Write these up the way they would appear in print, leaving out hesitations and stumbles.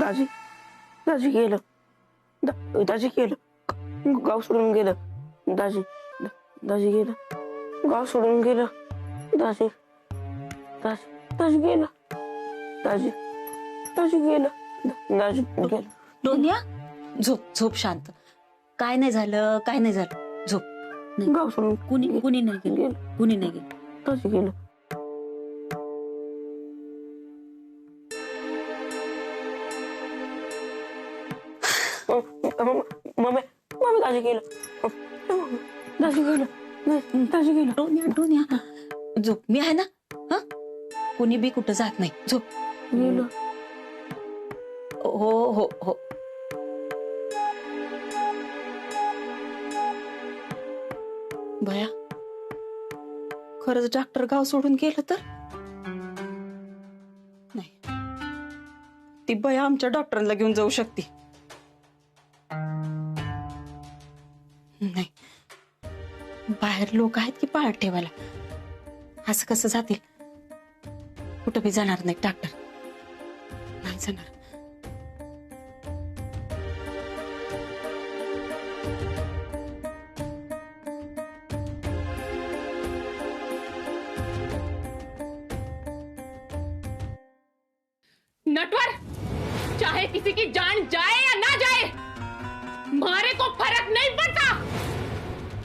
दाजी दाजी गेलं दाजी गेलं गाव सोडून गेलं दाजी गेलं गाव सोडून गेलं दाजी गेलं दाजी गेलं डोन्या झोप शांत. काय नाही झालं झोप. गाव सोडून कुणी नाही गेलं. दाजी गेलं. मम्मी दाजी गेलं. डोन्या झोप. मी आहे ना. हा कुणी बी कुठं जात नाही. झोप. गेलं. हो. भया खरंच डॉक्टर गाव सोडून गेलं तर नाही. ती बया आमच्या डॉक्टरला घेऊन जाऊ शकते. नाही बाहेर लोक आहेत की पाळत ठेवायला. असं कसं जातील. कुठं बी जाणार नाही डॉक्टर. नाही जाणार. नटवर, चाहे किसी की जान जाए या ना जाए, हमारे को फर्क नहीं पड़ता।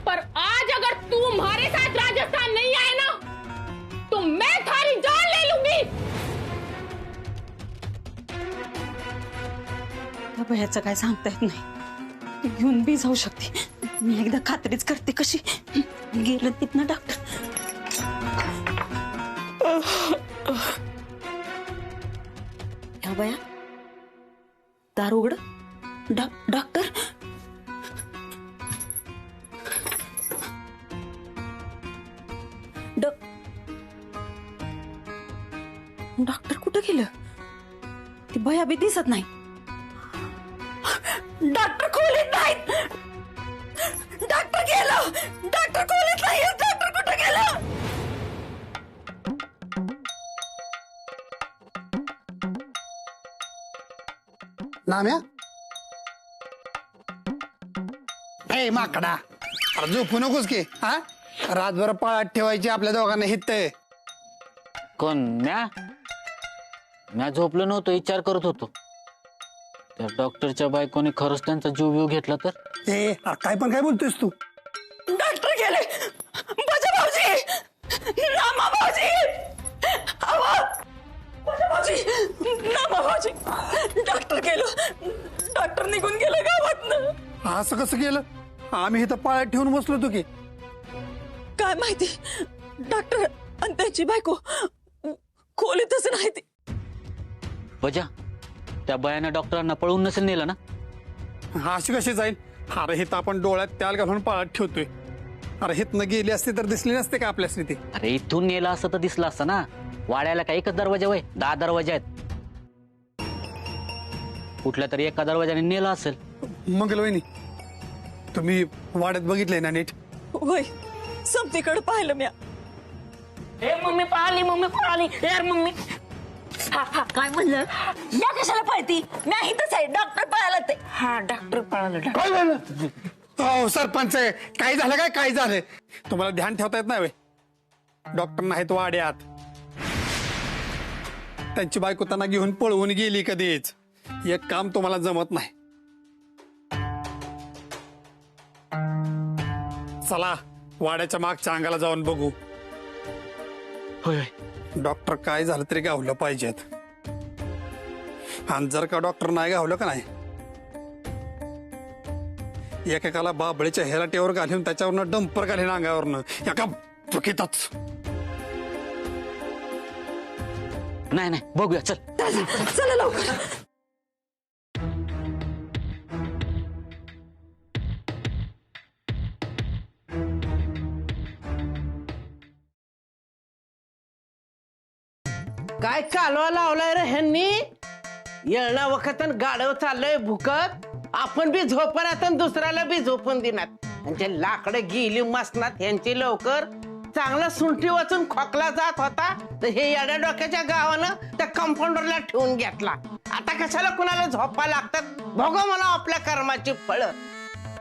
पर आज अगर तू हमारे साथ राजस्थान नहीं आए ना, तो मैं थारी जान ले लूंगी। ह्याचं काय सांगता येत नाही. ती घेऊन बी जाऊ शकते. मी एकदा खात्रीच करते. कशी गेलं तिथनं डॉक्टर. ह्या बया दार उघड. डॉक्टर डॉक्टर कुठं गेलं. ती बया बी दिसत नाही. डॉक्टर खोलीत नाहीत. डॉक्टर गेलं. डॉक्टर खोलीत नाही. डॉक्टर कुठं गेलं. नाम्या ए माकडा, अरे झोपू नकोस की. हा रातभर पाळत ठेवायची आपल्या दोघांना हित. कोण म्या झोपलो नव्हतो. विचार करत होतो त्या डॉक्टरच्या बायकोने खरंच त्यांचा जीव विव घेतला तर. ए काय पण काय बोलतोयस तू. डॉक्टर गेले. बजा भाऊजी. नामा भाऊजी. नामा भाऊजी. डॉक्टर गेलो. डॉक्टर निघून गेलं गावातनं. असं कसं केलं. आम्ही इथं पाळत ठेवून बसलो होतो की. काय माहिती. डॉक्टर आणि त्याची बायको खोलीतच नाही. ती बजा त्या बयानं डॉक्टरांना पळवून नसेल नेलं ना. अशी कशी जाईल. अरे हित आपण डोळ्यात त्याल घालून पाळत ठेवतोय. अरे हितनं गेली असते तर दिसली नसते का आपल्या स्थिती. अरे इथून नेलं असतं तर दिसलं असतं ना. वाड्याला काय एकच दरवाजा वय 10 दरवाजे आहेत. कुठल्या तरी एका दरवाजाने नेलं असेल. मंगलवहिनी तुम्ही वाड्यात बघितलंय ना नीट. होय समतीकडे पाहिलं म्या. मम्मी पळाली यार. मम्मी काय म्हणलं. या कशाला पळती. मी इथंच आहे. डॉक्टर पळाला ते. हा डॉक्टर पळालं. काय झालं. हो सरपंच काय झालं. काय झालं तुम्हाला ध्यान ठेवता येत नाही. डॉक्टर नाहीत वाड्यात. त्यांची बायको त्यांना घेऊन पळवून गेली कधीच. एक काम तुम्हाला जमत नाही. चला वाड्याच्या मागच्या अंगाला जाऊन बघू. होय डॉक्टर काय झालं तरी गावलं पाहिजेत. आणि जर का डॉक्टर नाही गावलं का नाही, एकेकाला बाबळीच्या हेलाटेवर घालून त्याच्यावरनं डंपर घालीन अंगावरनं एका चुकीतच. नाही बघूया चल. चला लवकर. काय चालवा लावलाय रे ह्यांनी. येणं वखत गाडव चाललंय भुकत. आपण बी झोपणार आणि दुसऱ्याला बी झोपून देणार. म्हणजे लाकडं गेली मसनात ह्यांची लवकर. चांगला सुंठी वाचून खोकला जात होता तर हे येड्या डोक्याच्या गावानं त्या कंपाऊंडरला ठेवून घेतला. आता कशाला कुणाला झोपा लागतात? बघू मला आपल्या कर्माची फळ.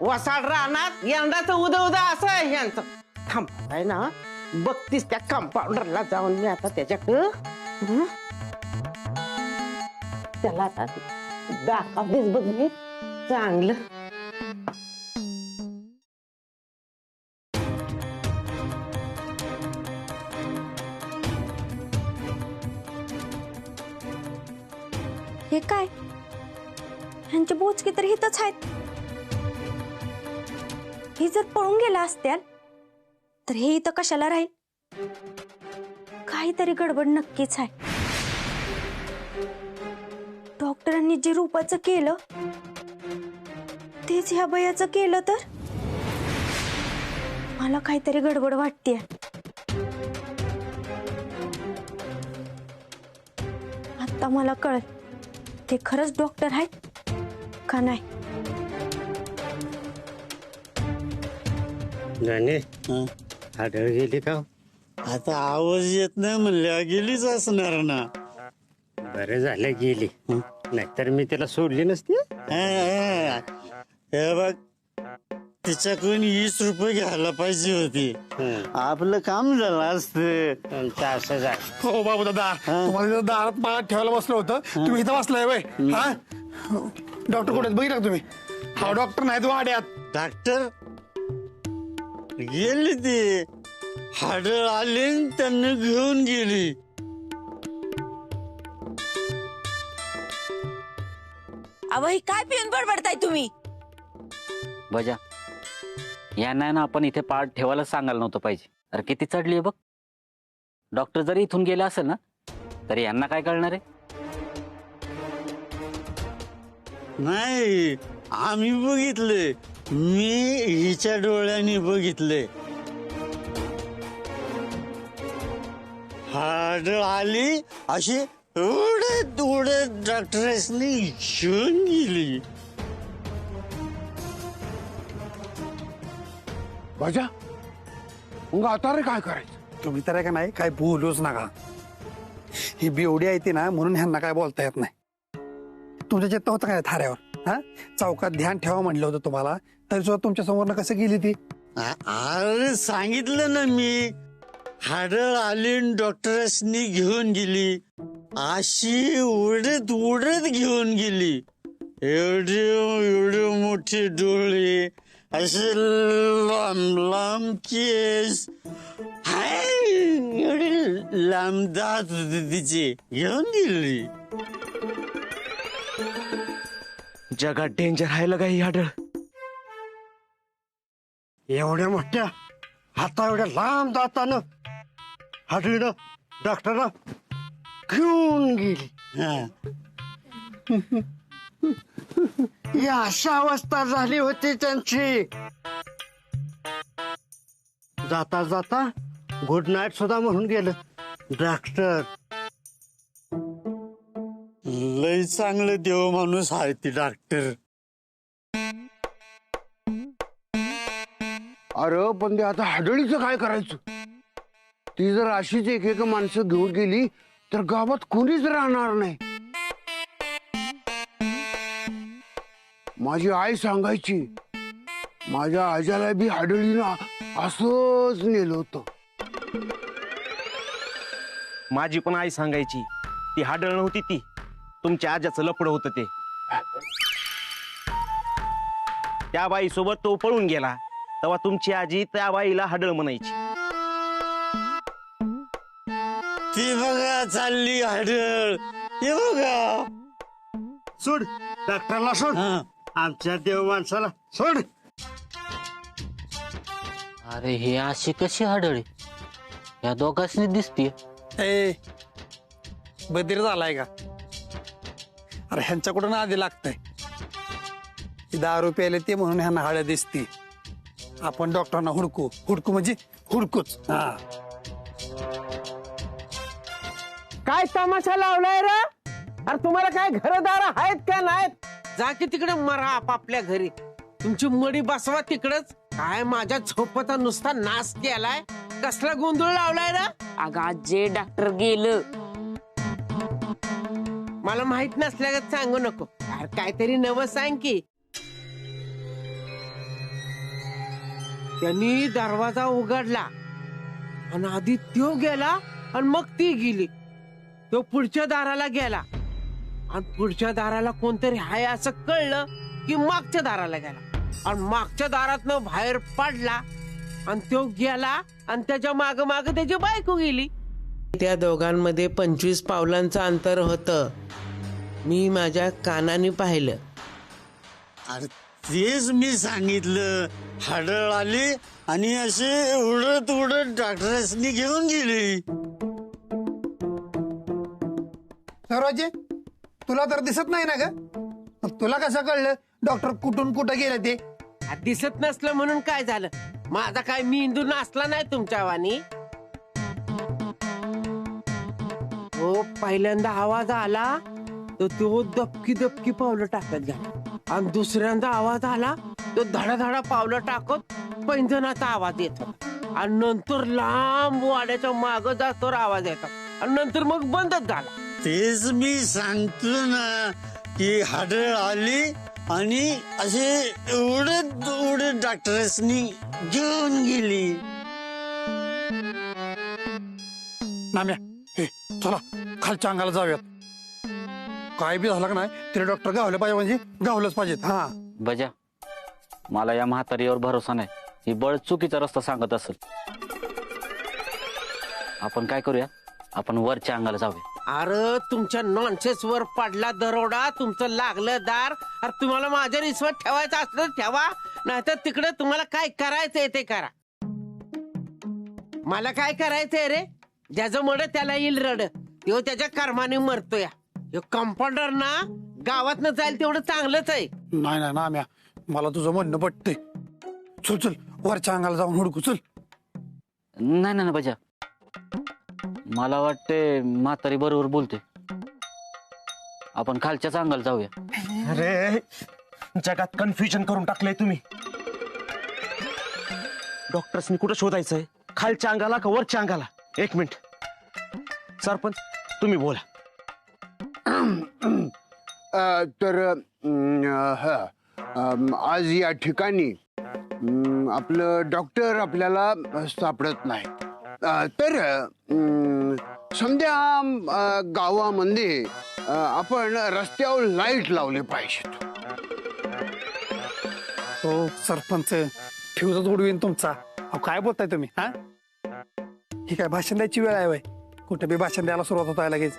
वसाड राहणार यंदाचं उद्या उद्या असं आहे यांचं. थांब आहे ना, बघतीस त्या कंपाऊंडरला जाऊन मी आता त्याच्याकडं त्याला आता दाखवतेच बघ मी चांगलं. हे काय, ह्यांचे बोचके तर इथंच आहेत. हे जर पळून गेला असत्याल तर हे इथं कशाला राहील? काहीतरी गडबड नक्कीच आहे. डॉक्टरांनी जे रूपाचं केलं तेच ह्या बयाचं केलं तर मला काहीतरी गडबड वाटते. आता मला कळलं ते खरंच डॉक्टर आहेत का नाही. गाणे आढळ गेली का? आता आवाज येत नाही म्हणल्या गेलीच असणार ना. बरं झालं गेली, नाहीतर मी तिला सोडली नसती. हे बघ, तिच्याकडून 20 रुपये घ्यायला पाहिजे होती. आपलं काम झालं असतं. असं झालं. हो बाबू दादा, तुम्हाला इथं दारात पाळत ठेवायला बसलं होतं, तुम्ही इथं बसलाय वय. हा डॉक्टर कुठे बघितलं का तुम्ही? हा डॉक्टर नाही तो वाड्यात. डॉक्टर गेली, ती हाडळ आली न त्यांना घेऊन गेली. अहो ही काय पिऊन बडबडताय तुम्ही? बजा, यांना ना आपण इथे पाठ ठेवायला सांगायला नव्हतं पाहिजे. अरे किती चढली आहे बघ. डॉक्टर जरी इथून गेला असेल ना तरी यांना काय कळणार आहे? नाही, आम्ही बघितले. मी हिच्या डोळ्यांनी बघितले. हाडळ आली अशी उडत उडत डॉक्टरसनी घेऊन गेली. बजा मग आता रे काय करायचं? तुम्ही तर आहे का नाही काय बोलूच नका. ही बेवडी आहे ती ना, म्हणून ह्यांना काय बोलता येत नाही. तुमच्या चेता होतं काय थाऱ्यावर? हा चौकात ध्यान ठेवा म्हणलं होतं तुम्हाला, तरी सुद्धा तुमच्या समोरनं कसं गेली ती? अरे सांगितलं ना मी, हाडळ आली डॉक्टरसनी घेऊन गेली. अशी उडत उडत घेऊन गेली. एवढे एवढे मोठे डोळे, असे लांब लांब केस, एवढे लांब दात होते तिचे, घेऊन गेली. जगात डेंजर आहे का ही हाडळ? एवढ्या मोठ्या हाता एवढ्या लांब दातानं हाडळीनं डॉक्टरला घेऊन गेली. ही अशा अवस्था झाली होती त्यांची. जाता जाता गुड नाईट सुद्धा म्हणून गेलं डॉक्टर. लय चांगलं देव माणूस आहे ती डॉक्टर. अरे पण ते आता हाडळीचं काय करायचं? ती जर अशीच एक एक माणसं घेऊन गेली तर गावात कोणीच राहणार नाही. माझी आई सांगायची, माझ्या आजाला बी हाडळीनं असंच नेलं होतं. माझी पण आई सांगायची, ती हाडळ नव्हती, ती तुमच्या आज्याचं लपड होतं. ते त्या बाई सोबत तो पळून गेला तेव्हा तुमची आजी त्या बाईला हाडळ म्हणायची. ती बघा चालली हाडळ, ते बघा. सोड डॉक्टरला, सोड आमच्या देव माणसाला सोड. अरे हे अशी कशी हाडळी या दोघांनी दिसतीये? ए बधीर झालाय का? अरे ह्यांच्याकडून आधी लागतंय. 10 प्यायले ते म्हणून ह्यांना हाड्या दिसती. आपण डॉक्टरांना हुडकू हुडकू म्हणजे हुडकूच. हा काय तमाशा लावलाय रे? अरे तुम्हाला काय घरदार आहेत का नाहीत? जा की तिकडे मरा आपापल्या घरी. तुमची मडी बसवा तिकडच. काय माझ्या झोपता नुसता नाश केलाय? कसला गोंधळ लावलाय रे? अगं आज जे डॉक्टर गेलं मला माहित नसल्यागत सांगू नको. अरे काहीतरी नवं सांग की. त्यांनी दरवाजा उघडला आणि आधी तो गेला आणि मग ती गेली. तो पुढच्या दाराला गेला आणि पुढच्या दाराला कोणतरी हाय असं कळलं की मागच्या दाराला गेला आणि मागच्या दारातनं बाहेर पडला आणि तो गेला आणि त्याच्या माग माग त्याची बायको गेली. त्या दोघांमध्ये 25 पावलांचं अंतर होतं. मी माझ्या कानाने पाहिलं. अरे तेच मी सांगितलं. हाडळ आली आणि असे उडत उडत डॉक्टरांनी घेऊन गेली. सर्वाचे तुला तर दिसत नाही ना ग, मग तुला कसं कळलं डॉक्टर कुठून कुठं गेले ते? दिसत नसलं म्हणून काय झालं? माझा काय मेंदू नाचला नाही तुमच्या वाणी? हो, पहिल्यांदा आवाज आला तर तो दबकी दबकी पावलं टाकत गेला आणि दुसऱ्यांदा आवाज आला तो धडाधडा पावलं टाकत पैंजणाचा आवाज येत होता आणि नंतर लांब वाड्याच्या माग जातो आवाज येतो आणि नंतर मग बंदच झाला. तेच मी सांगतो ना की हाडळ आली आणि असे उडत उडत डॉक्टरांनी घेऊन गेली. नाम्या, हे चला खालच्या अंगाला जाऊयात. काय बी झालं का नाही तरी डॉक्टर गावलं पाहिजे, म्हणजे गावलंच पाहिजेत. हा बजा, मला या म्हातारीवर भरोसा नाही. ही बळ चुकीचा रस्ता सांगत असेल. आपण काय करूया, आपण वरच्या अंगाला जाऊया. अरे तुमच्या नॉनसेन्स वर पडला दरोडा, तुमचं लागलं दार. अरे तुम्हाला माझ्या रिश्वत ठेवायचं असलं ठेवा, नाहीतर तिकडे तुम्हाला काय करायचंय ते करा. मला काय करायचंय रे? ज्याचं मड त्याला येईल रड, तो त्याच्या कर्माने मरतोय. कंपाऊंडर ना गावात न जाईल तेवढं चांगलंच आहे. नाही नाही नाम्या, मला तुझं म्हणणं पटतंय. चल चल वरच्या अंगाला जाऊन हुडकू. चल. नाही नाही बजा, मला वाटते म्हातारी बरोबर बोलते. आपण खालच्याच अंगाला जाऊया. अरे जगात कन्फ्युजन करून टाकलंय तुम्ही. डॉक्टर्सनी कुठं शोधायचंय, खालच्या अंगाला का वरच्या अंगाला? एक मिनिट सरपंच, तुम्ही बोला. तर आज या ठिकाणी आपलं डॉक्टर आपल्याला सापडत नाही. तर समजा गावामध्ये आपण रस्त्यावर लाईट लावले पाहिजेत. हो सरपंच, फ्यूजच उडवीन तुमचा. अहो काय बोलताय तुम्ही? हा, ही काय भाषण द्यायची वेळ आहे वय? कुठे बी भाषण द्यायला सुरुवात होत आहे लगेच.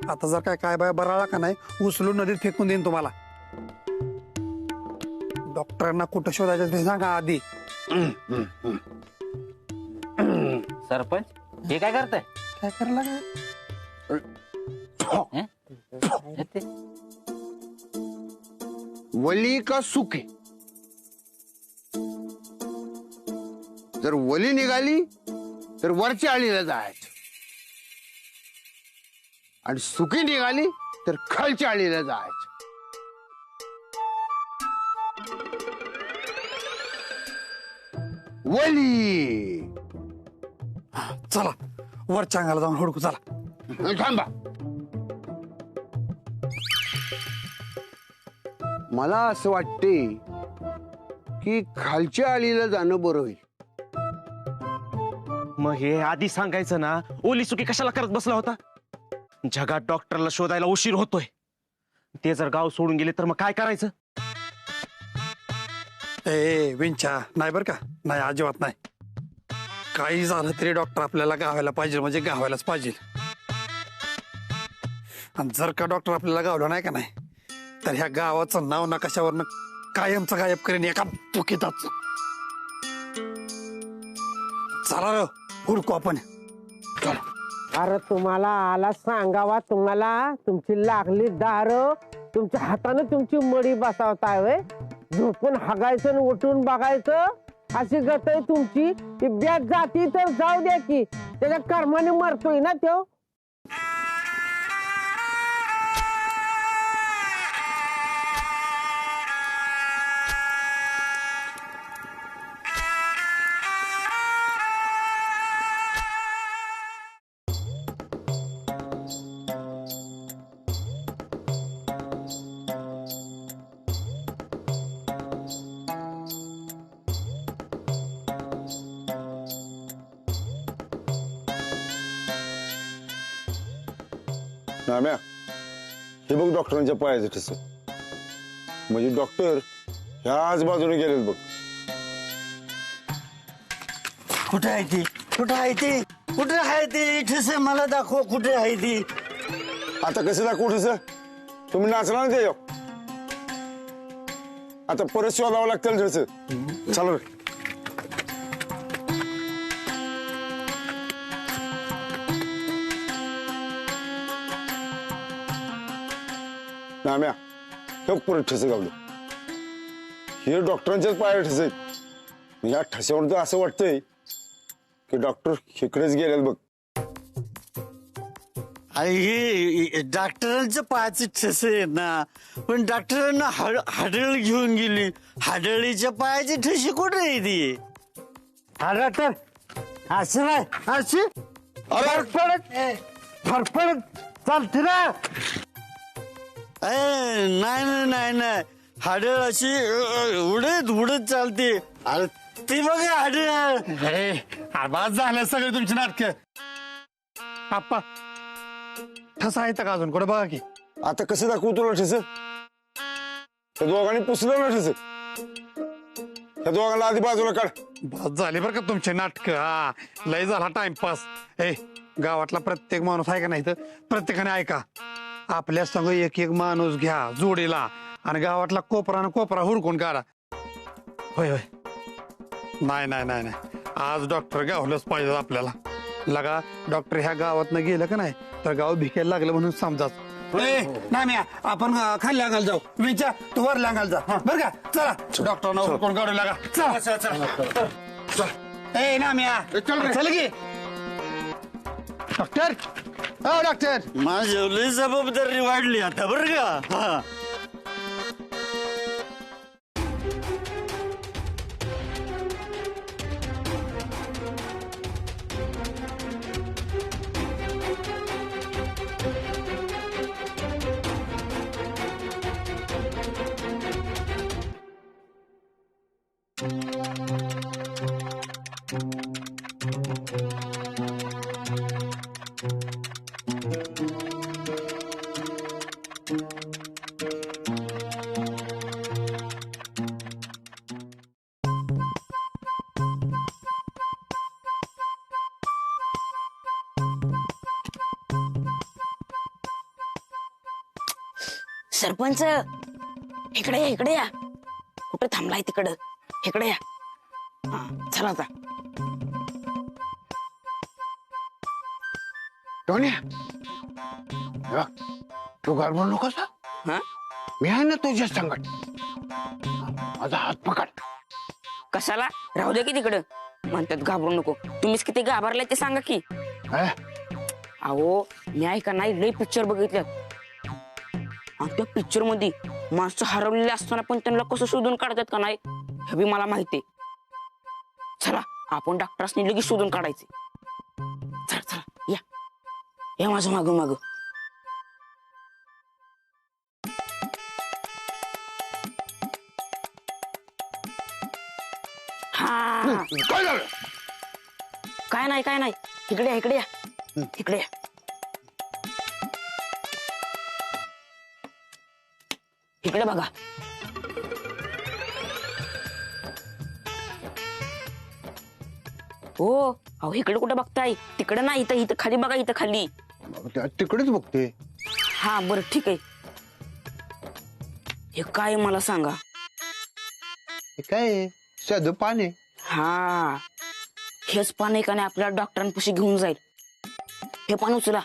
आता जर काय बाय बराळा का नाही, उचलून नदीत फेकून देईन तुम्हाला. डॉक्टरांना कुठं शोधायचं ते सांगा आधी. सरपंच, हे काय करताय? काय करायला काय? वली का सुके? जर वली निघाली तर वरच्या आळीला जायचं आणि सुकी निघाली तर खालच्या आळीला जायचं. वली. चला वरच्या अंगाला जाऊन हुडकू. चला. थांबा, मला असं वाटते की खालच्या आळीला जाणं बरं होईल. मग हे आधी सांगायचं ना, ओली सुकी कशाला करत बसला होता? जगात डॉक्टरला शोधायला उशीर होतोय. ते जर गाव सोडून गेले तर मग काय करायचं? ए विंचा, नाही बरं का, नाही अजिबात नाही. काही झालं तरी डॉक्टर आपल्याला गावायला पाहिजे, म्हणजे गावायलाच पाहिजे. आणि जर का डॉक्टर आपल्याला गावला नाही का नाही, तर ह्या गावाचं नाव नकाशावरनं कायमचं गायब करेन एका चुकीताच. चला रे हुडकू आपण. चला. अरे तुम्हाला आला सांगावा, तुम्हाला तुमची लागली दार तुमच्या हाताने तुमची मडी बसावताय व्हय? झोपून हागायचं आणि उठून बघायचं अशी गत आहे तुमची. ती बॅग जाती तर जाऊ द्या की, त्याच्या कर्माने मरतोय ना तो. नाम्या हे बघ डॉक्टरांच्या पायाचं ठस म्हणजे डॉक्टर ह्याच बाजूने गेलेत बघ. कुठे आहे ती कुठे आहे ती कुठे आहे ती ठसे मला दाखव कुठे आहे ती. आता कसं दाखवू ठस तुम्ही नाचला ना ते आता परत शोधावं लागतं ठस. चालू नाम्या हे परत ठस गावलं. हे डॉक्टरांच्याच पाया ठस आहेत. या ठस्यावर तर असं वाटतंय की डॉक्टर इकडेच गेलेत बघ. हे डॉक्टरांचं पायाचे ठसे आहेत ना पण डॉक्टरांना हाडळ घेऊन गेली. हाडळीच्या पायाची ठसे कुठे आहे ती. हा डॉक्टर असे नाही असे फरफडत फरफडत चालते ना. नाही नाही नाही नाही हाडळ अशी उडत उडत चालते. अरे ती बघा हाडळ. बाद झालं सगळे तुमची नाटक. आप्पा ठसा आहे का अजून कुठे बघा की. आता कसं दाखवू तुला ठस त्या दोघांनी पुसलं ना ठस. त्या दोघांना आधी बाजूला काढ. बाद झाली बरं का तुमचे नाटक. हा लय झाला टाइमपास. ए गावातला प्रत्येक माणूस आहे का नाही तर प्रत्येकाने ऐका. आपल्या संग एक एक माणूस घ्या जोडीला आणि गावातला कोपरा न कोपरा हुडकून काढा. होय होय नाही नाही नाही नाही आज डॉक्टर गावलंच पाहिजे आपल्याला. लगा डॉक्टर ह्या गावातनं गेलं का नाही तर गाव भिकायला लागलं म्हणून समजाच. नाही आपण खाली अंगाल जाऊ. विचार तू वर अंगाल जा बरं का. चला डॉक्टर हुडकून काढू लागा. चला ए नाम्या चल की. डॉक्टर हो डॉक्टर माझी जबाबदारी वाढली आता बरं का. हा सरपंच इकडे या इकडे या. कुठे थांबलाय तिकडं इकडे या. हा चला आता. तू गडबड नको सा. हा मी आहे ना तुझ्या संकट. माझा हात पकड. कशाला राहू दे की तिकडं. म्हणतात घाबरू नको. तुम्हीच किती घाबरलाय ते सांगा की. अहो मी ऐका नाही लई पिक्चर बघितल्यात आणि त्या पिक्चर मध्ये माणसं हरवलेले असताना पण त्यांना कसं शोधून काढतात का नाही हे बी मला माहितीये. चला आपण डॉक्टरांनी लगेच शोधून काढायचे. चला चला या या माझं माग माग. हा काय नाही काय नाही. इकडे या इकडे या इकडे या. इकडे बघा. हो अहो इकडे कुठे बघताय. तिकडे नाही इथं इथं खाली बघा. इथं खाली तिकडेच बघते. हा बरं ठीक आहे. हे काय मला सांगा. हे काय साधं पाणी. हा हेच पान आहे का नाही आपल्या डॉक्टरांपाशी घेऊन जाईल. हे पान उचला.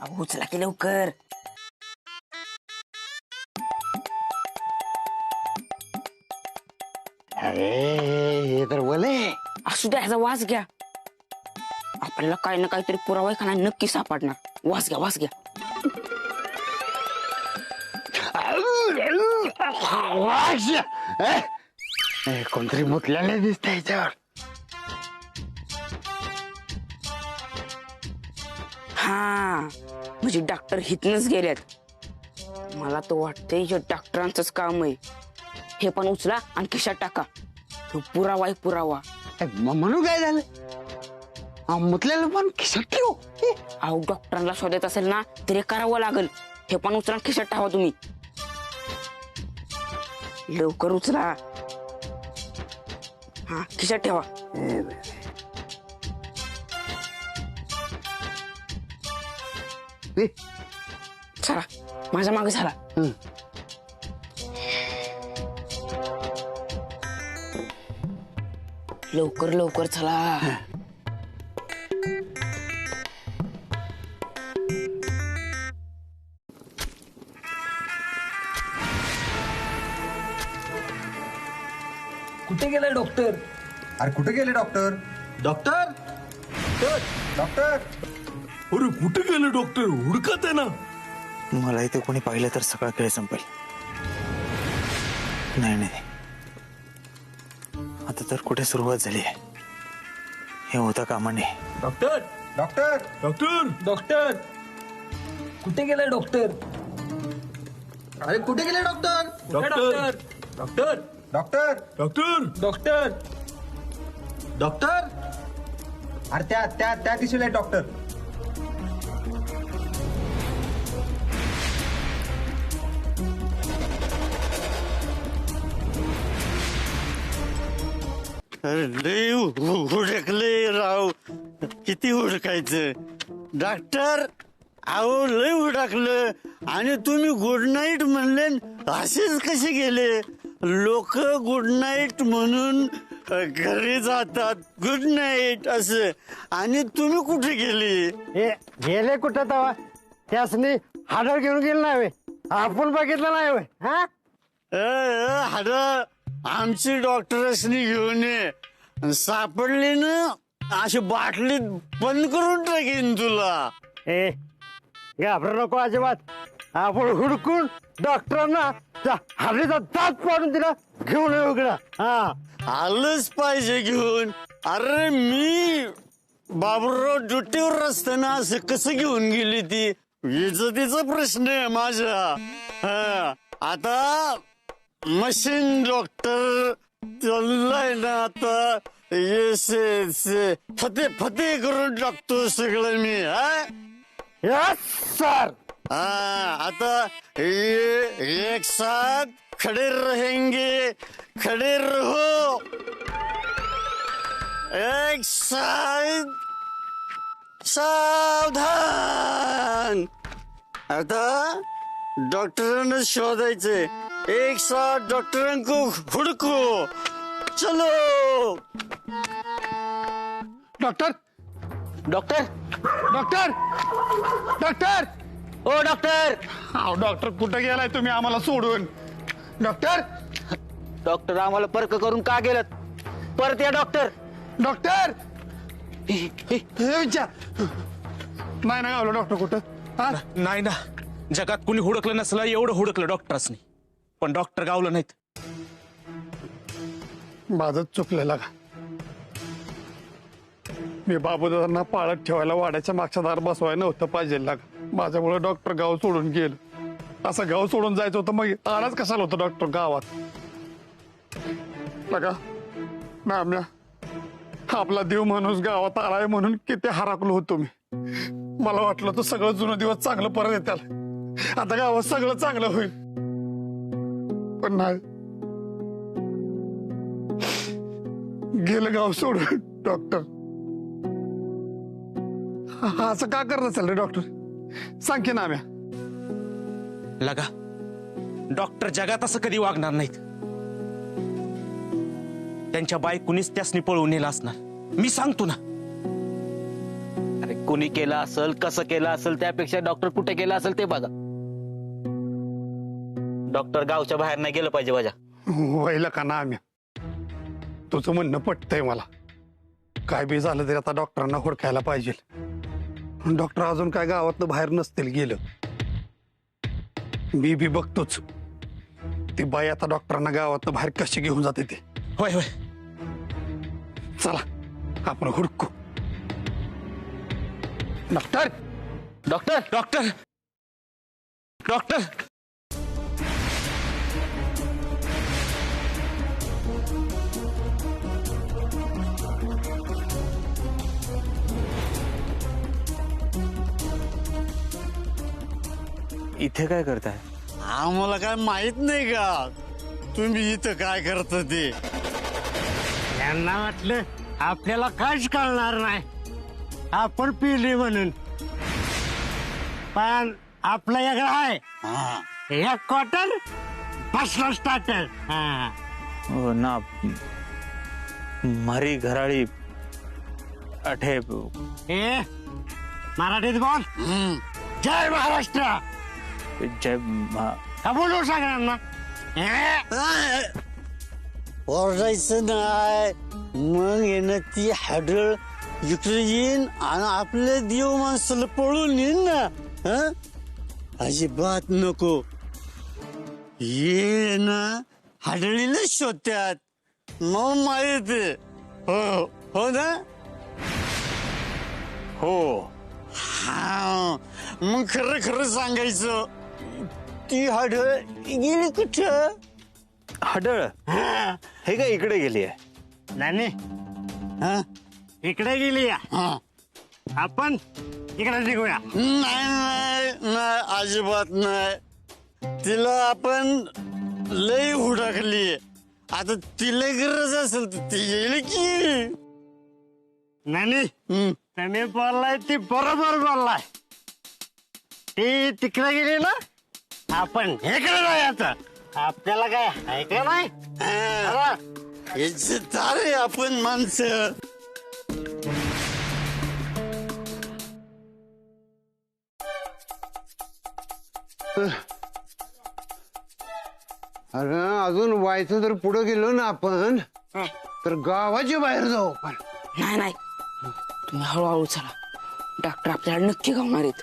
अहो उचला की लवकर. अरे हे तर बोले. असू द्या ह्याचा वास घ्या. आपल्याला काही ना काहीतरी पुरावा आहे का नाही नक्की सापडणार. वास घ्या वास घ्या. कोणतरी मुतल्याने दिसत ह्याच्यावर. हा म्हणजे डॉक्टर हितनच गेल्यात. मला तर वाटतंय हे डॉक्टरांचंच काम आहे. हे पण उचला आणि खिशात टाका. पुरावा आहे पुरावा. म्हणून काय झालं. मुतल्याला पण खिशात ठेव. अहो डॉक्टरांना शोधायचं असेल ना तरी करावं लागल. हे पण उचला खिशात टावा तुम्ही. लवकर उचला. हा खिशात ठेवा. चला माझ्या मागे झाला. लवकर लवकर चला. कुठे गेलाय डॉक्टर? अरे कुठे गेले डॉक्टर? डॉक्टर डॉक्टर अरे कुठे गेले डॉक्टर? हुडकत आहे ना. मला इथे कोणी पाहिलं तर सगळा खेळ संपेल. नाही नाही, आता तर कुठे सुरुवात झाली आहे. हे होता कामा नये. डॉक्टर डॉक्टर डॉक्टर डॉक्टर कुठे गेलाय डॉक्टर? अरे कुठे गेले doctor? Doctor doctor doctor doctor doctor doctor अरे त्या त्या त्या दिशेला आहे डॉक्टर. अरे लय हुडकले राव. किती हुडकायचं डॉक्टर? अहो लय हुडकलं आणि तुम्ही गुड नाईट म्हणले असेच कसे गेले? लोक गुड नाईट म्हणून घरी जातात, गुड नाईट असं, आणि तुम्ही कुठे गेले? गेले कुठं तवा? त्यासनी हाडर घेऊन गेले नाही. आपण बघितलं नाही. हा हाड आमची डॉक्टरसनी घेऊन ये. सापडली ना अशी बाटलीत बंद करून टाकीन तुला. ए घाबरू नको अजिबात. आपण हुडकून डॉक्टरांना हाडीचा दात पाडून तिला घेऊन येऊ इकडं. हा आलंच पाहिजे घेऊन. अरे मी बाबूराव ड्युटीवर असताना असं कसं घेऊन गेली ती? इज्जतीचा प्रश्न आहे माझ्या. हा आता मशीन डॉक्टर चाललाय ना आता. फते फते करून टाकतो सगळं मी. Yes sir. आता एक साथ खड़े रहेंगे, खड़े रहो. एक साथ सावधान. आता डॉक्टरांना शोधायचे. एक साथ डॉक्टरां को हुडको. चलो. डॉक्टर डॉक्टर डॉक्टर डॉक्टर ओ डॉक्टर. अहो डॉक्टर कुठे गेलाय तुम्ही आम्हाला सोडून? डॉक्टर डॉक्टर आम्हाला परक करून का गेलं? परत या डॉक्टर. डॉक्टर विचार नाही ना गावलं डॉक्टर कुठं? हा नाही ना, जगात कुणी हुडकलं नसलं एवढं हुडकलं डॉक्टर्सनी, पण डॉक्टर गावलं नाहीत. माझं चुकलेलं का? मी बाबूदादांना पाळत ठेवायला वाड्याच्या मागच्या दार बसवायला नव्हतं पाहिजे लागा. माझ्यामुळे डॉक्टर गाव सोडून गेलं. असं गाव सोडून जायचं होतं मग आणाच कशाला होतं डॉक्टर गावात? लगा नाम्या आपला देव माणूस गावात आलाय म्हणून किती हराकलो होतो मी. मला वाटलं तर सगळं जुनं दिवस चांगलं परत येतात. आता गावात सगळं चांगलं होईल, पण नाही. गेलं गाव सोडून डॉक्टर. असं का करत असेल रे डॉक्टर? सांग की नाम्या. लगा डॉक्टर जगात असं कधी वागणार नाहीत. त्यांच्या बायकोनीच त्यासनी पळवून नेला असणार. मी सांगतो ना. अरे कोणी केलं असेल, कसं केलं असेल, त्यापेक्षा डॉक्टर कुठे गेला असेल ते बघा. डॉक्टर गावच्या बाहेर नाही गेलं पाहिजे माझ्या. व्हायला का नाम्या? तुझं म्हणणं पटतंय मला. काय बी झालं तरी आता डॉक्टरांना हुडकायला पाहिजे. डॉक्टर अजून काय गावातनं बाहेर नसतील गेलं. मी बी बघतोच ती बाई आता डॉक्टरांना गावातनं बाहेर कशी घेऊन जाते ते. होय होय चला आपण हुडकू. डॉक्टर डॉक्टर डॉक्टर डॉक्टर इथे काय करताय? आम्हाला काय माहित नाही का तुम्ही इथं काय करता ते? यांना वाटलं आपल्याला काहीच कळणार नाही, आपण पिली म्हणून. पण आपलं एक आहे, एक क्वार्टर बसला स्टार्टर. हो ना, मारी घराळी अठे. ए मराठीत बोल. जय महाराष्ट्र. जय का बोलू सगळ्यांना? ओरडायचं नाही, मग येणं ती हाडळ इकडे येईन आणि आपले देव माणसाला पळून येईन ना. हं? अजिबात नको. ये ना हाडळीला शोधत्यात, मग माहित आहे. हो हो ना. हो. हा मग खरं खरं सांगायचं, ती हाडळ गेली कुठं? हाडळ हे काय इकडे गेली आहे? नानी इकडे गेली. आपण इकडे निघूया. नाही नाही, अजिबात नाही. तिला आपण लय हुडकली, आता तिला गरज असेल तर ती येईल की. नानी तुम्ही बोललाय ती बरोबर बोललाय. ती तिकडे गेली ना, आपण इकडे जायचं. आपल्याला काय ऐकलं नाही? तारे आपण माणसं. अरे अजून व्हायचं जर पुढे गेलो ना आपण, तर गावाच्या बाहेर जाऊ आपण. नाही नाही, तुम्ही हळूहळू चला. डॉक्टर आपल्याला नक्की गावणार आहेत.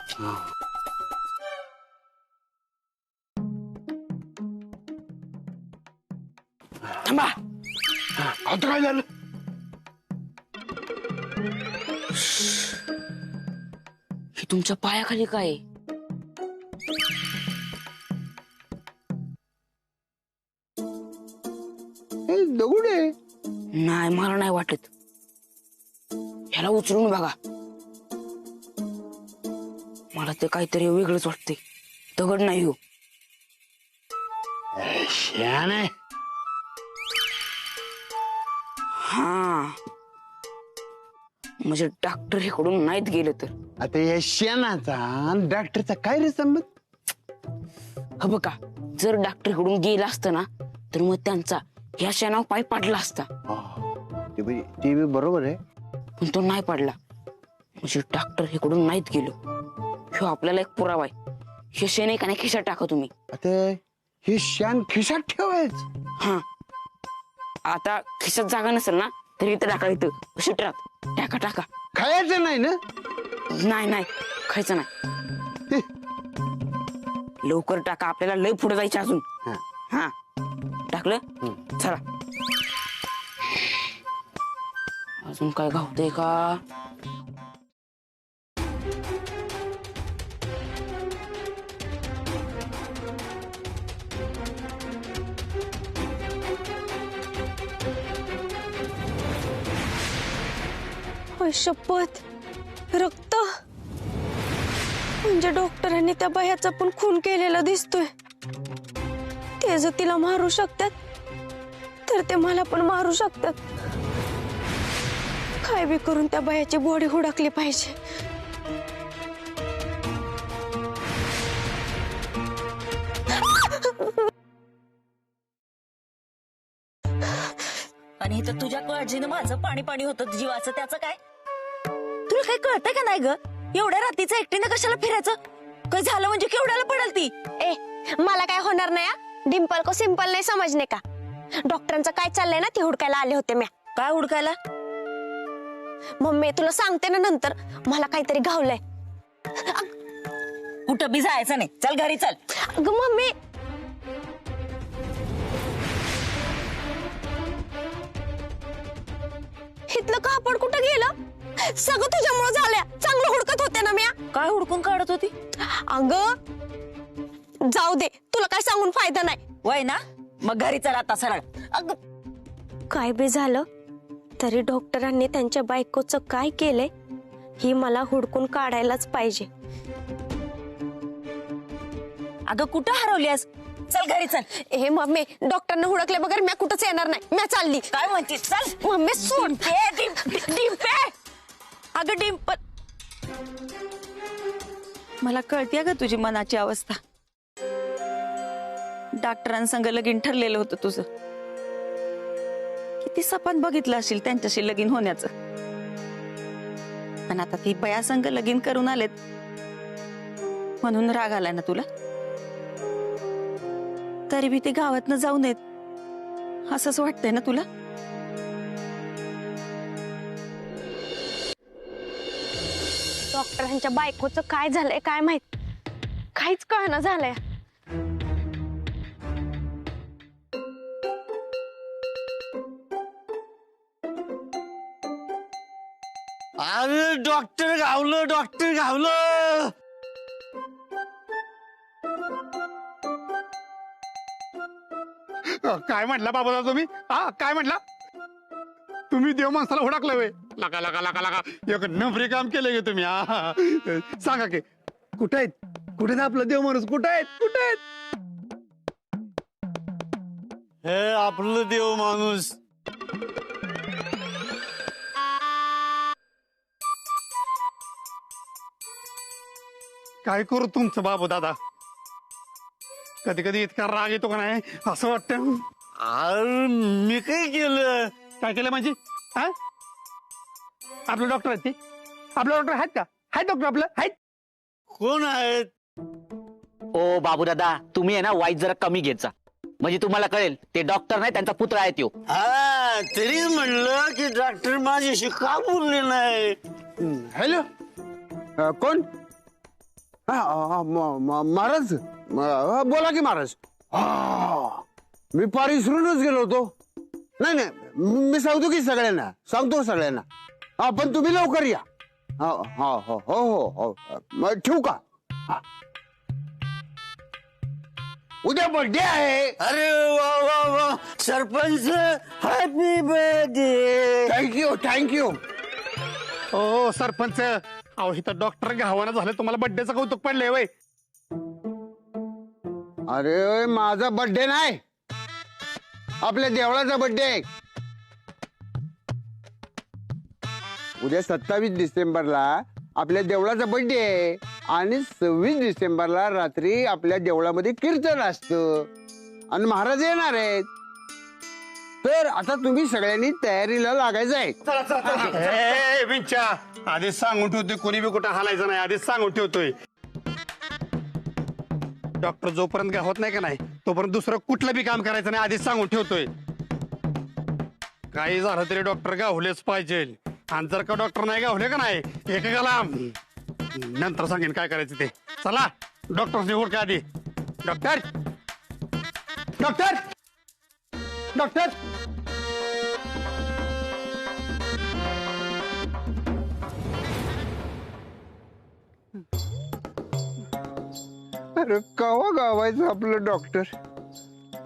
थांबा. आता काय झालं? हे तुमच्या पायाखाली काय आहे? दगड आहे. नाही, मला नाही वाटत. ह्याला उचलून बघा. मला ते काहीतरी वेगळंच वाटतंय. दगड नाही हो. श्यान आहे. हा म्हणजे डॉक्टर इकडून नाहीत गेलं तर. आता या शेणाचा आणि डॉक्टरचा काय रे संबंध? ह बघा, जर डॉक्टर इकडून गेला असतं ना, तर मग त्यांचा ह्या शेणावर पाय पडला असता. ते बी बरोबर आहे, पण तो नाही पडला. म्हणजे डॉक्टर इकडून नाहीत गेलो. ह्यो आपल्याला एक पुरावा आहे. हे शेण का नाही खिशात टाका तुम्ही. आता हे शेण खिशात ठेवायचं. हा, आता खिशात जागा नसेल ना, तरी इथं टाका. इथं शिटरात टाका टाका. खायचं नाही ना? नाही नाही, खायचं नाही. लवकर टाका, आपल्याला लय पुढे जायचं अजून. हा टाकलं, चला. अजून काय घावतंय का? शपथ, रक्त म्हणजे डॉक्टरांनी त्या बायाचा पण खून केलेला दिसतोय. ते जर तिला मारू शकतात, तर ते मला पण मारू शकतात. काय बी करून त्या बायाची बॉडी हुडकली पाहिजे. आणि तर तुझ्या काळजीनं माझं पाणी पाणी होतं जीवाचं. त्याचं काय तुला काही कळतंय का नाही ग? एवढ्या रात्रीचं एकटीनं कशाला फिरायचं? काय झालं म्हणजे केवढ्याला पडेल ती? ए मला काय होणार नाही. डिंपल को सिंपल नाही समजणे का? डॉक्टरांचं काय चाललंय ना, ते हुडकायला आले होते. म्या काय हुडकायला? मम्मी तुला सांगते ना नंतर. मला काहीतरी घावलंय. कुठं बी जायचं नाही, चल घरी चल. अगं मम्मी, इथलं कापड कुठं गेलं? सगळं तुझ्यामुळे झालंय. चांगलं हुडकत होते ना म्या. काय हुडकून काढत होती? अगं जाऊ दे, तुला काय सांगून फायदा नाही. वय ना, मग घरी चल आता सरळ. काय बी झालं तरी डॉक्टरांनी त्यांच्या बायकोचं काय केलंय ही मला हुडकून काढायलाच पाहिजे. अगं कुठं हरवलीस? चल घरी चल. हे मम्मी डॉक्टरने हुडकले बगर मी कुठंच येणार नाही. मी चालली. काय म्हणतीस? चल मम्मी सोड. डिंपे अगं डिंपल, मला कळते ग तुझी मनाची अवस्था. डॉक्टरांसंग लगीन ठरलेलं होतं तुझं. किती सपन बघितलं असेल त्यांच्याशी लगीन होण्याचं. पण आता ती बयासंग लगीन करून आलेत म्हणून राग आलाय ना तुला? तरी बी ते गावात न जाऊ नयेत असंच वाटतंय ना तुला? डॉक्टरांच्या बायकोचं काय झालंय काय माहित. काहीच कळना झालंय. अरे डॉक्टर गावलं, डॉक्टर गावलं. काय म्हटला बाबूराव तुम्ही? हा काय म्हटला तुम्ही? देव माणसाला हुडकलं वे. लगा लगा लगा लगा एक नंबरी काम केलं गे तुम्ही. हा सांगा की कुठे आहेत? कुठे आपलं देव माणूस? कुठे आहेत? कुठे आहेत? हे आपलं देव माणूस. काय करू तुमचं बाबू दादा? कधी कधी इतका राग येतो का नाही असं वाटतं. अरे मी काय केलं? काय केलं म्हणजे? हा आपलं डॉक्टर आहेत ते? आपलं डॉक्टर आहेत का? आहेत डॉक्टर आपलं? आहेत. कोण आहेत? ओ बाबू दादा, तुम्ही आहे ना वाईट जरा कमी घेत जा, म्हणजे तुम्हाला कळेल ते डॉक्टर नाही त्यांचा पुतळा आहे त्यो. हा तरीच म्हणलं की डॉक्टर माझ्याशी का बोलले नाही. हॅलो कोण? महाराज बोला की महाराज. मी पार विसरूनच गेलो होतो. नाही नाही मी सांगतो की सगळ्यांना सांगतो सगळ्यांना. हा पण तुम्ही लवकर या. हो हो हो हो हो मग ठेवू का? उद्या बर्थडे आहे. अरे वा वा वा sarpanch happy birthday. Thank you thank you. हो सरपंच, अहो इथं डॉक्टर घावाना झालं तुम्हाला बड्डेचं कौतुक पडलंय वय. अरे माझा बर्थडे नाही, आपल्या देवळाचा बर्थडे आहे. उद्या 27 डिसेंबरला आपल्या देवळाचा बर्थडे आहे आणि 26 डिसेंबरला रात्री आपल्या देवळामध्ये कीर्तन असतं आणि महाराज येणार आहेत. तर आता तुम्ही सगळ्यांनी तयारीला लागायचं आहे. विंच्या आधीच सांगून ठेवतोय, कोणी बी कुठं हालायचं नाही आधीच सांगून ठेवतोय. डॉक्टर जोपर्यंत काय होत नाही का नाही तोपर्यंत दुसरं कुठलं बी काम करायचं नाही आधीच सांगून ठेवतोय. काही झालं तरी डॉक्टर गावलेच पाहिजे. आणि जर का डॉक्टर नाही गावले का नाही एकेकाला नंतर सांगेन काय करायचं ते. चला डॉक्टर निवड का आधी. Doctor doctor doctor. अरे कवा गावायचं आपलं डॉक्टर?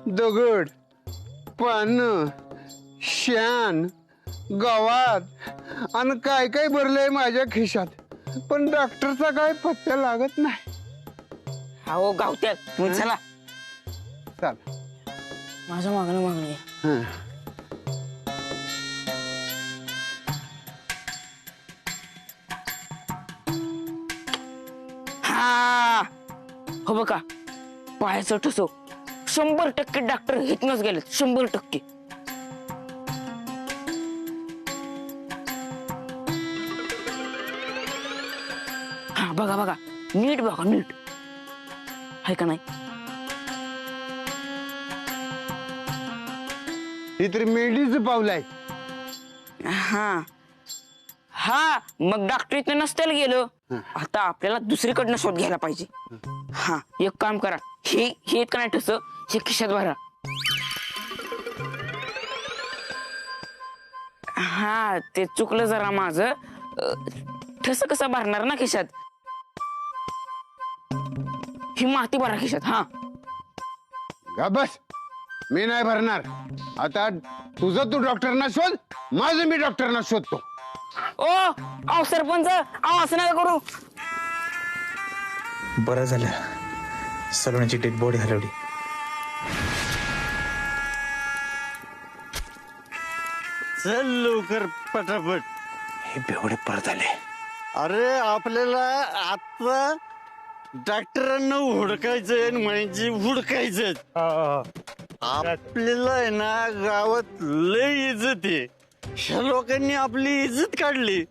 दगड, पानं, शान, गावात आणि काय काय भरलंय माझ्या खिशात, पण डॉक्टरचा काय पत्ता लागत नाही. हो गावत्यात तुम्ही चला. चल माझं मागणं हा हो बघा पायाचं ठसो 100% डॉक्टर हितनच गेलेत 100%. हा बघा बघा नीट बघा नीट आहे का नाही. ही तर मेंढीचं पाऊल आहे. हा हा मग डॉक्टर इथं नसतील गेलो. आता आपल्याला दुसरीकडनं शोध घ्यायला पाहिजे. हा एक काम करा, हे इतकं नाही ठस हे खिशात भरा. हा ते चुकलं जरा माझं. ठस कसं भरणार ना खिशात. ही माती भरा खिशात. हा गा बस, मी नाही भरणार. आता तुझं तू डॉक्टरना शोध, माझं मी डॉक्टरना शोधतो. ओ अहो सरपंच अहो असं नका करू. बरं झालं सलोनीची डेड बॉडी हरवली. चल लवकर पटापट. हे बेवडे परत आले. अरे आपल्याला आता डॉक्टरांना हुडकायचंय आणि म्हणजे हुडकायचं. आपल्याला आहे ना गावात लय इज्जत आहे. ह्या लोकांनी आपली इज्जत काढली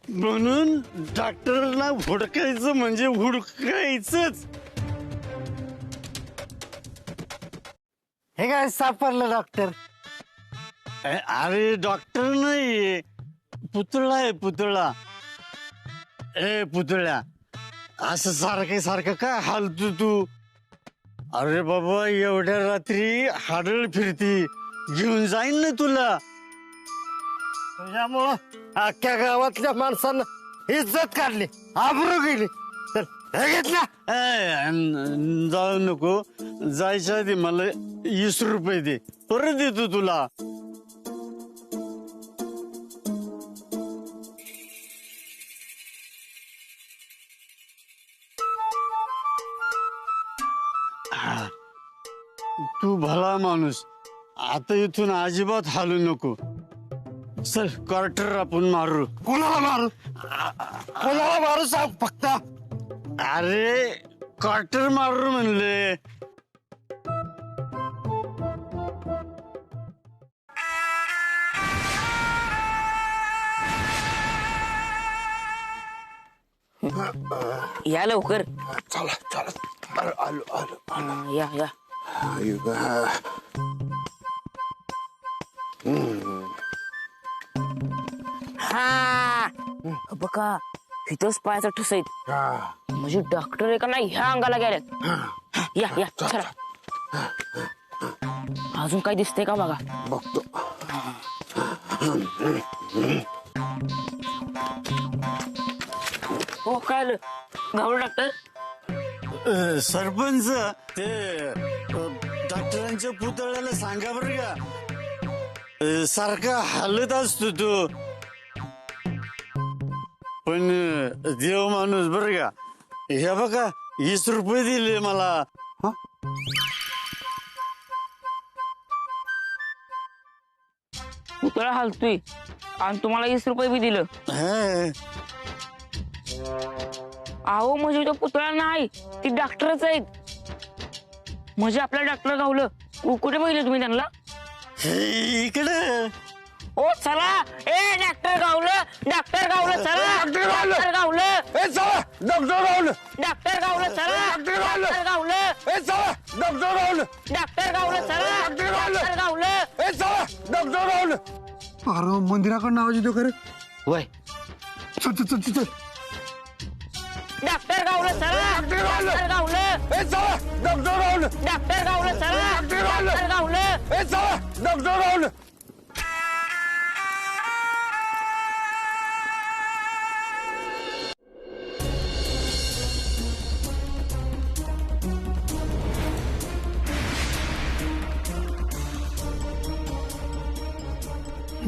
म्हणून डॉक्टरांना हुडकायचं म्हणजे हुडकायचंच. हे काय सापडलं डॉक्टर? अरे डॉक्टर नाही, पुतळा आहे पुतळा. ए पुतळ्या, असं सारखं काय हालतो तू? अरे बाबा एवढ्या रात्री हाडळ फिरती, घेऊन जाईन ना तुला. तुझ्यामुळं अख्ख्या गावातल्या माणसानं इज्जत काढली, आबरू गेली. तर हे घेतला. जाऊ नको, जायच्या आधी मला 20 रुपये दे, परत देतो तुला. तू भला माणूस, आता इथून अजिबात हालू नको. चल क्वार्टर आपण मारू. कोणाला मारू? कोणाला मारू सांग फक्त. अरे क्वार्टर मारू म्हणले. या लवकर. चला चला, आलो आलो. या या. हा बघा, इथंच पायाचा ठस आहेत. म्हणजे डॉक्टर आहे का नाही ह्या अंगाला गेल्यात. या या चला. अजून काय दिसतंय का बघा. बघतो. हो काय आलं गावडे डॉक्टर? सरपंच, ते डॉक्टरांच्या पुतळ्याला सांगा बरं का, सारखा हालत असतो तो, पण देव माणूस बरं का. हे बघा 20 रुपये दिले मला. पुतळा हालतोय आणि तुम्हाला 20 रुपये बी दिलं. अहो म्हणजे तो पुतळा नाही, ती डॉक्टरच आहेत. म्हणजे आपला डॉक्टर गावलं. कुठे बघितलं तुम्ही त्यांना? इकडे. ओ चला, ए डॉक्टर गावलं, डॉक्टर गावलं, चला डॉक्टर गावलं, डॉक्टर गावलं, डॉक्टर गावलं, चला डॉक्टर गावलं, डॉक्टर गावलं, डॉक्टर गावलं, चला डॉक्टर गावलं, डॉक्टर गावलं. अरे मंदिराकडे नाव येतो खरं. वय चल चल चल चल. डॉक्टर गावलं, चला डॉक्टर गावलं, डॉक्टर गावलं, डॉक्टर गावलं, चला डॉक्टर गावलं, डॉक्टर गावलं.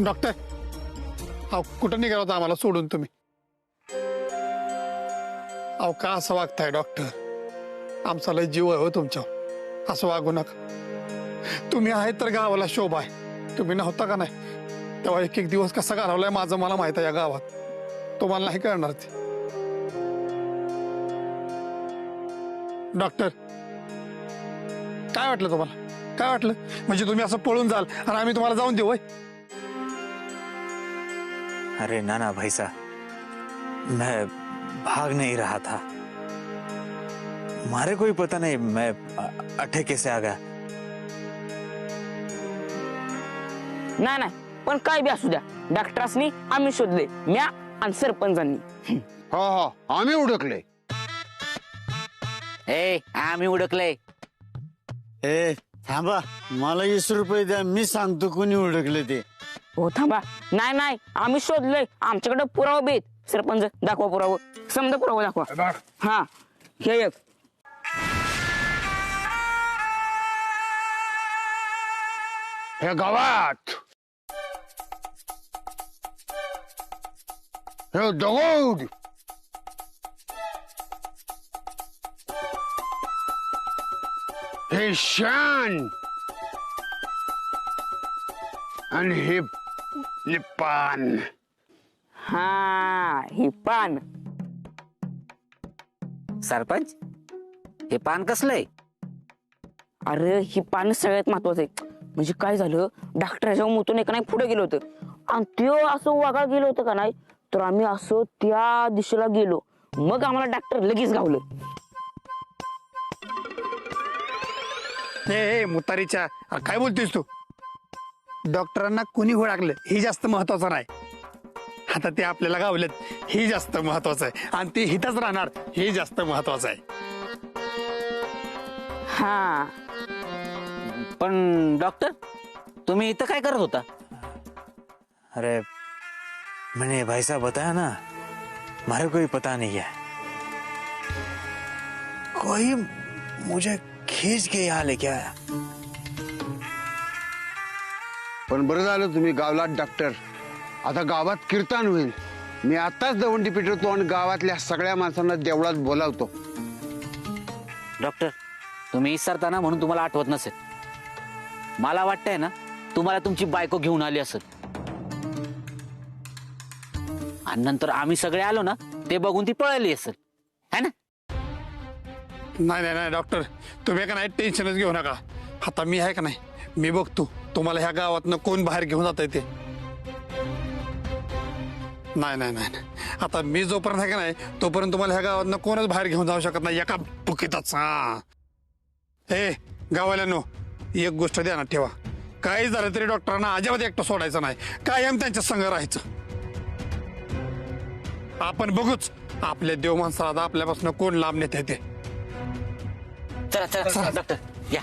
डॉक्टर, अहो कुठं निघाला होता आम्हाला सोडून तुम्ही? अहो का असं वागताय डॉक्टर? आमचा लय जीव आहे हो तुमच्यावर, असं वागू नका. तुम्ही आहे तर गावाला शोभा आहे. तुम्ही नव्हता का नाही तेव्हा एक दिवस कसा घालवलाय माझं मला माहित आहे या गावात. तुम्हाला नाही कळणार ते. डॉक्टर काय वाटलं तुम्हाला? काय वाटलं म्हणजे तुम्ही असं पळून जाल आणि आम्ही तुम्हाला जाऊन देऊ? अरे नाना भाई साहब, मैं भाग नहीं रहा था. मारे कोई पता नहीं मैं अठे कैसे आ गया. नाही नाही, पण काय बी असू द्या, डॉक्टरांनी आम्ही शोधले, म्या आणि सरपंचांनी. हो हो, आम्ही उडकले. आम्ही उडकले. ए थांबा, मला 20 रुपये द्या, मी सांगतो कोणी उडकले ते. हो थांबा. नाही नाही, आम्ही शोधलंय, आमच्याकडे पुरावा बेत. सरपंच दाखवा पुरावा, समजा पुरावा दाखवा. हा हे एक. हे गावात हे दगड हे शान आणि हे पान. हा ही पान. सरपंच हे पान कसलंय? अरे ही पान सगळ्यात महत्वाचं आहे. म्हणजे काय झालं, डॉक्टरच्या मुतून एक नाही पुढे गेलो होतं आणि त्यो असं वागा गेलो होतं का नाही, तर आम्ही असं त्या दिशेला गेलो. मग आम्हाला डॉक्टर लगेच गावलं. हे मुतारीच्या काय बोलतोयस तू? डॉक्टरांना कुणी हुडाकलं हे जास्त महत्वाचं नाही. आता ते आपल्याला गावलेत हे जास्त महत्वाचं आहे आणि ते हिथंच राहणार हे जास्त महत्वाचं आहे. हा पण डॉक्टर तुम्ही इथं काय करत होता? अरे मैंने भाई साहब बताया ना, हमारे को भी पता नहीं है, कोई मुझे खींच के यहाँ लेके आया. पण बरं झालं तुम्ही गावलात डॉक्टर. आता गावात कीर्तन होईल. मी आताच दवंडी पेटवतो आणि गावातल्या सगळ्या माणसांना देवळात बोलावतो. डॉक्टर तुम्ही विसरताना म्हणून तुम्हाला आठवत नसेल. मला वाटतंय ना तुम्हाला तुमची बायको घेऊन आली असेल आणि नंतर आम्ही सगळे आलो ना ते बघून ती पळाली असेल, है ना? नाही नाही नाही डॉक्टर, तुम्ही का नाही टेन्शनच घेऊ नका. आता मी आहे का नाही, मी बघतो तुम्हाला ह्या गावातनं कोण बाहेर घेऊन जात ते. नाही नाही नाही नाही. आता मी जोपर्यंत आहे का नाही तोपर्यंत तुम्हाला ह्या गावातनं कोणच बाहेर घेऊन जाऊ शकत नाही एका बुकीतच. हा हे गावाल्यानो, एक गोष्ट ध्यानात ठेवा, काही झालं तरी डॉक्टरांना अजिबात एकटं सोडायचं नाही. कायम त्यांच्या संग राहायचं. आपण बघूच आपल्या देव माणसाला आपल्यापासून कोण लांब नेते ते. चला चला डॉक्टर या.